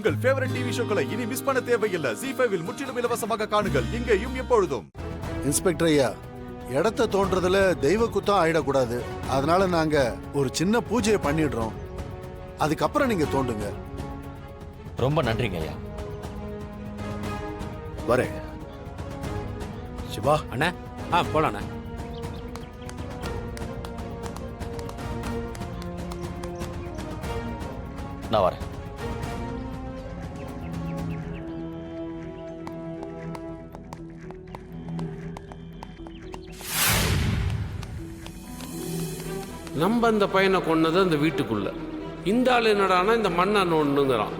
உங்கள் favourite TV ஷோக்களை இனி miss பண்ண தேவையில்லை. ZEE5 இல் முற்றிலும் இலவசமாக காணுங்கள். இங்கேயும் எப்பொழுதும். இன்ஸ்பெக்டர் ஐயா, இடத்த தோன்றதுல தெய்வ குத்தம் ஆயிடக்கூடாது. அதனால நாங்க ஒரு சின்ன பூஜையை பண்ணிடுறோம். அதுக்கப்புறம் நீங்க தோண்டுங்க. ரொம்ப நன்றிங்க ஐயா. வரேன் சிவா. அண்ணா போலாம் அண்ணா. நான் வரேன். நம்ம அந்த பையனை கொன்னது அந்த வீட்டுக்குள்ள. இந்த ஆள் என்னடானா இந்த மண்ணை நோண்டுங்கிறான்.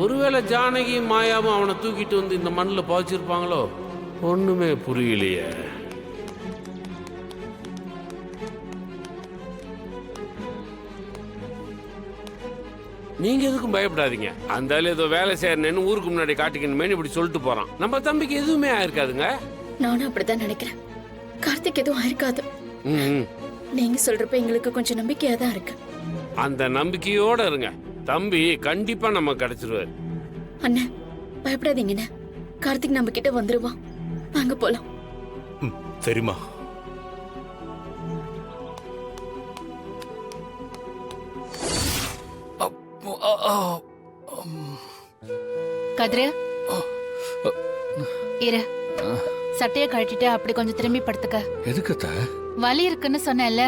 ஒருவேளை ஜானகியும் மாயாவும் அவனை தூக்கிட்டு வந்து இந்த மண்ணில் புதைச்சிருப்பாங்களோ? ஒண்ணுமே புரியலையே. நீங்க எதுக்கும் பயப்படாதீங்க. அந்த ஆள் ஏதோ வேலை செய்யறேன்னு ஊருக்கு முன்னாடி காட்டிக்கணுமே இப்படி சொல்லிட்டு போறான். நம்ம தம்பிக்கு எதுவுமே ஆயிருக்காதுங்க. நானும் அப்படித்தான் நினைக்கிறேன். கார்த்திக் எதுவும் ஆயிருக்காது. ம், நீங்க சொல்றப்ப எங்களுக்கு கொஞ்சம் நம்பிக்கையா தான் இருக்கு. அந்த நம்பிக்கையோட இருங்க. தம்பி கண்டிப்பா நம்ம கிடைச்சிருவாரு. அண்ணா பயப்படாதீங்கண்ணே. கார்த்திக் நம்ம கிட்ட வந்துருவான். வாங்க போலாம். சரிம்மா. கதிரு இரு. சட்டைய கழட்டிட்டு அப்படி கொஞ்சம் திரும்பி படுத்துக்க. எதுக்கத்த? வலி இருக்குன்னு சொன்னேன்ல,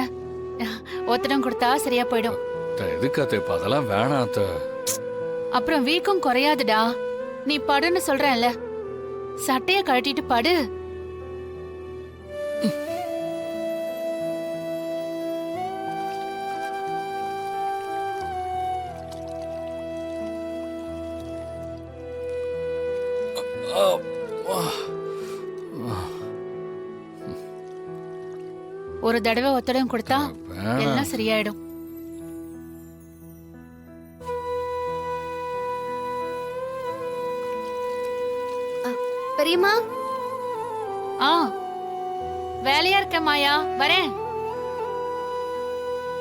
ஒத்தடம் கொடுத்தா சரியா போயிடும். எதுக்கத்த இப்ப அதெல்லாம் வேணாத்த. அப்புறம் வீக்கம் குறையாதுடா. நீ படுன்னு சொல்றேன்ல, சட்டைய கழட்டிட்டு படு. ஒரு தடவை ஒத்தடம் கொடுத்தா எல்லாம் சரியாயிடும். பெரியம்மா. வேலையா இருக்க மாயா, வரேன்.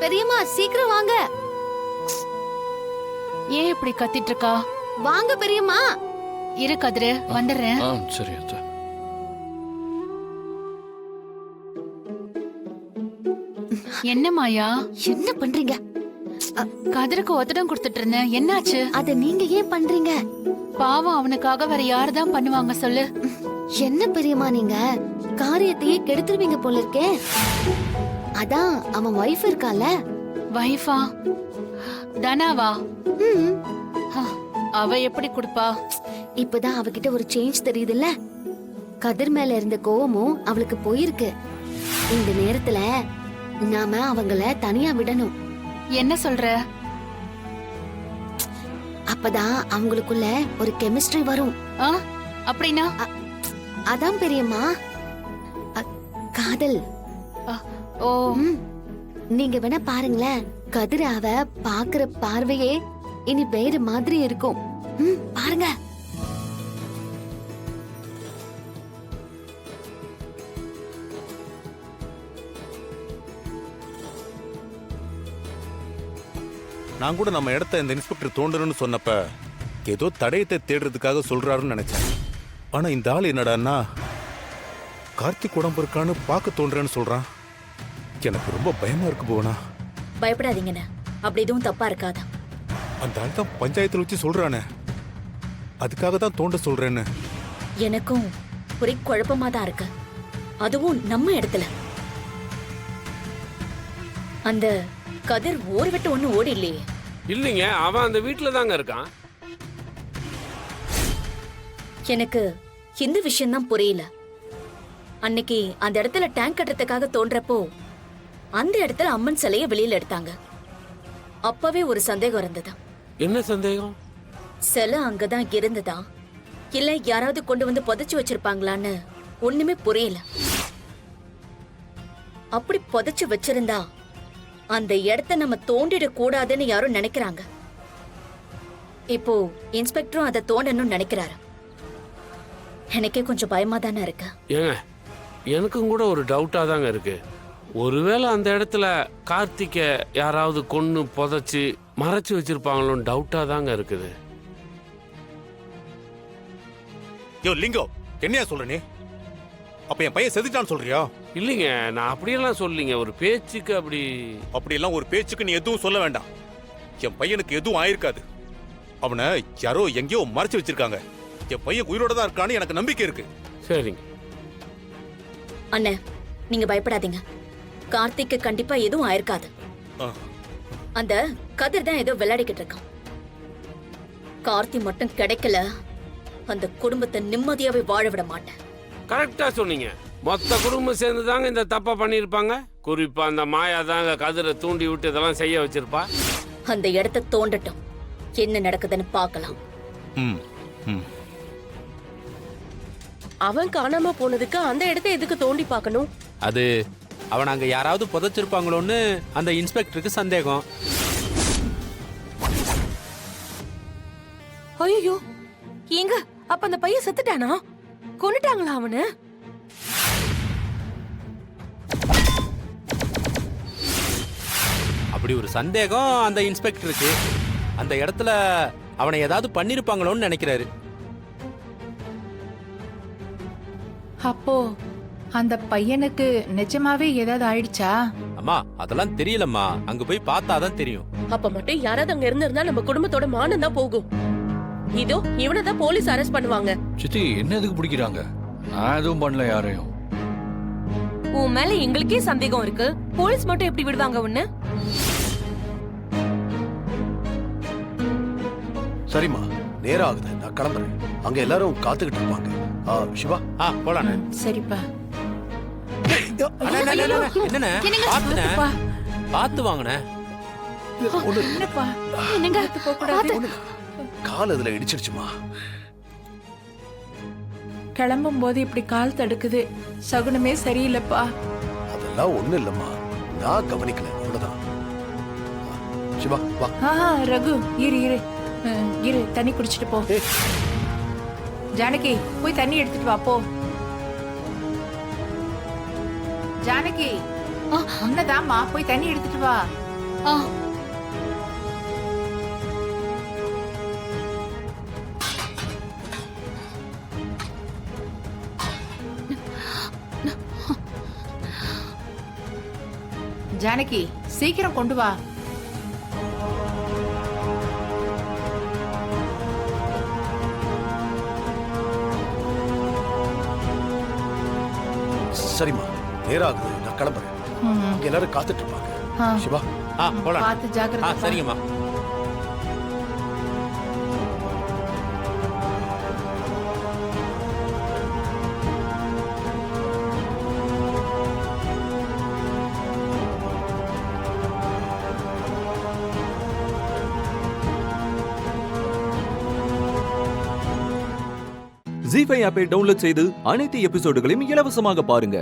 பெரியம்மா சீக்கிரம் வாங்க. ஏன் இப்படி கத்திட்டு இருக்கா? வாங்க பெரியம்மா. இரு கதிரு, வந்துடுறேன். சரி அத்த. என்ன மாயா என்ன பண்றீங்க? கதிருக்கு ஒத்தடம் கொடுத்துட்டு இருந்தேன். என்னாச்சு? அத நீங்க ஏன் பண்றீங்க? பாவம், அவனுக்காக வேற யாருதான் பண்ணுவாங்க சொல்லு. என்ன பெரியம்மா நீங்க காரியத்தையே கெடுத்துருவீங்க போல இருக்கே. அதான் அவன் வைஃப் இருக்கால. வைஃபா? தனாவா? அவ எப்படி கொடுப்பா? இப்பதான் அவகிட்ட ஒரு சேஞ்ச் தெரியுதுல்ல. கதிர் மேல இருந்த கோவமும் அவளுக்கு போயிருக்கு. இந்த நேரத்துல நாம அவங்கள தனியா விடணும். என்ன சொல்ற? அப்பதான் அவங்களுக்குள்ள ஒரு கெமிஸ்ட்ரி வரும். அப்படின்னா? அதான் பெரியம்மா காதல். ஓ, நீங்க வேணா பாருங்களேன். கதிர் அவ பாக்குற பார்வையே இனி வேற மாதிரி இருக்கும். பாருங்க. நான் கூட நம்ம இடத்த இந்த இன்ஸ்பெக்டர் தோண்டணும்னு சொன்னப்ப ஏதோ தடயத்தை தேடுறதுக்காக சொல்றாருன்னு நினைச்சேன். ஆனா இந்த ஆள் என்னடான்னா கார்த்திக் உடம்பு இருக்கான்னு பார்க்க தோன்றேன்னு சொல்றான். எனக்கு ரொம்ப பயமா இருக்கு புவனா. பயப்படாதீங்கண்ணே, அப்படி எதுவும் தப்பா இருக்காதா. அந்த ஆள் தான் பஞ்சாயத்துல வச்சு சொல்றானே, அதுக்காக தான் தோண்ட சொல்றேன்னு. எனக்கும் ஒரே குழப்பமா தான் இருக்கு. அதுவும் நம்ம இடத்துல. அந்த கதிர் ஊர் விட்டு ஒண்ணு ஓடி இல்லையே. இல்லைங்க, அவன் அந்த வீட்டுல தாங்க இருக்கான். எனக்கு இந்த விஷயம் தான் புரியல. அன்னைக்கு அந்த இடத்துல டேங்க் கட்டுறதுக்காக தோன்றப்போ அந்த இடத்துல அம்மன் சிலைய வெளியில எடுத்தாங்க. அப்பவே ஒரு சந்தேகம் இருந்தது. என்ன சந்தேகம்? சிலை அங்கதான் இருந்ததா இல்ல யாராவது கொண்டு வந்து புதைச்சு வச்சிருப்பாங்களான்னு ஒண்ணுமே புரியல. அப்படி புதைச்சு வச்சிருந்தா அந்த இடத்த நம்ம தோண்டிட கூடாதுன்னு யாரும் நினைக்கிறாங்க. இப்போ இன்ஸ்பெக்டரும் அதை தோண்டணும்னு நினைக்கிறாரு. எனக்கே கொஞ்சம் பயமா தானே இருக்கு. ஏங்க, எனக்கும் கூட ஒரு டவுட்டா தாங்க இருக்கு. ஒருவேளை அந்த இடத்துல கார்த்திக்க யாராவது கொன்னு புதைச்சு மறைச்சு வச்சிருப்பாங்களோன்னு டவுட்டா தாங்க இருக்குது. யோ லிங்கோ, என்னையா சொல்ற நீ? அப்ப என் பையன் செத்துட்டான்னு சொல்றியா? இல்லைங்க, நான் அப்படியெல்லாம் சொல்லீங்க, ஒரு பேச்சுக்கு அப்படி. அப்படியெல்லாம் ஒரு பேச்சுக்கு நீ எதுவும் சொல்ல வேண்டாம். என் பையனுக்கு எதுவும் ஆயிருக்காது. அவனை யாரோ எங்கேயோ மறைச்சு வச்சிருக்காங்க. என் பையன் உயிரோட தான் இருக்கான்னு எனக்கு நம்பிக்கை இருக்கு. சரிங்க அண்ணே, நீங்க பயப்படாதீங்க. கார்த்திக்கு கண்டிப்பா எதுவும் ஆயிருக்காது. ஆ. அந்த கதிர் தான் ஏதோ விளையாடிக்கிட்டு இருக்கான். கார்த்தி மட்டும் கிடைக்கல, அந்த குடும்பத்தை நிம்மதியாவே வாழ விட மாட்டேன். கரெக்டா சொன்னீங்க. மொத்த குடும்பம் சேர்ந்து தாங்க இந்த தப்பா பண்ணியிருப்பாங்க. குறிப்பா அந்த மாயா தாங்க கதிரை தூண்டி விட்டு இதெல்லாம் செய்ய வச்சிருப்பா. அந்த இடத்த தோண்டட்டும், என்ன நடக்குதுன்னு பார்க்கலாம். ம், ம். அவன் காணாம போனதுக்கு அந்த இடத்த எதுக்கு தோண்டி பார்க்கணும்? அது அவன் அங்க யாராவது புதைச்சிருப்பாங்களோன்னு அந்த இன்ஸ்பெக்டருக்கு சந்தேகம். ஐயோ, எங்க அப்ப அந்த பையன் செத்துட்டானா? கொன்னுட்டாங்களா அவனை? அப்படி ஒரு சந்தேகம் அந்த இன்ஸ்பெக்டருக்கு. அந்த இடத்துல அவனை ஏதாவது பண்ணிருப்பாங்களோன்னு நினைக்கிறாரு. அப்போ அந்த பையனுக்கு நிஜமாவே ஏதாவது ஆயிடுச்சா? அம்மா அதெல்லாம் தெரியலம்மா, அங்க போய் பார்த்தாதான் தெரியும். அப்ப மட்டும் யாராவது அங்க இருந்திருந்தா நம்ம குடும்பத்தோட மானம் தான் போகும். இதோ இவனை தான் போலீஸ் அரெஸ்ட் பண்ணுவாங்க. சித்தி என்ன எதுக்கு பிடிக்கிறாங்க? நான் எதுவும் பண்ணல யாரையும். உன் மேல எங்களுக்கே சந்தேகம் இருக்கு, போலீஸ் மட்டும் எப்படி விடுவாங்க உன்ன? சரிம்மா, நேரம் ஆகுது, நான் கிளம்புறேன். அங்க எல்லாரும் காத்துக்கிட்டு இருப்பாங்க. சிவா, போலாம். சரிப்பா. என்னண்ணே பாத்துனே, பாத்து வாங்கண்ணே. என்னப்பா, என்னங்க போக கூடாது. கால் அதுல இடிச்சிருச்சுமா. கிளம்பும் போது இப்படி கால் தடுக்குது, சகுனமே சரியில்லைப்பா. அதெல்லாம் ஒண்ணு இல்லம்மா, நான் கவனிக்கல, அவ்வளவுதான். சிவா வா. ரகு இரு இரு இரு, தண்ணி குடிச்சிட்டு போ. ஜானகி போய் தண்ணி எடுத்துட்டு வா போ. ஜானகி உன்னதாம்மா, போய் தண்ணி எடுத்துட்டு வா. ஜானகி சீக்கிரம் கொண்டு வா. சரிம்மா, நேரம் ஆகுது, நான் கிளம்புறேன். இங்க எல்லாரும் காத்துட்டு இருப்பாங்க. சிவா போலாம். பார்த்து ஜாக்கிரதை. சரிங்கம்மா. ஜீ5 ஆப்பை டவுன்லோட் செய்து அனைத்து எபிசோடுகளையும் இலவசமாக பாருங்க.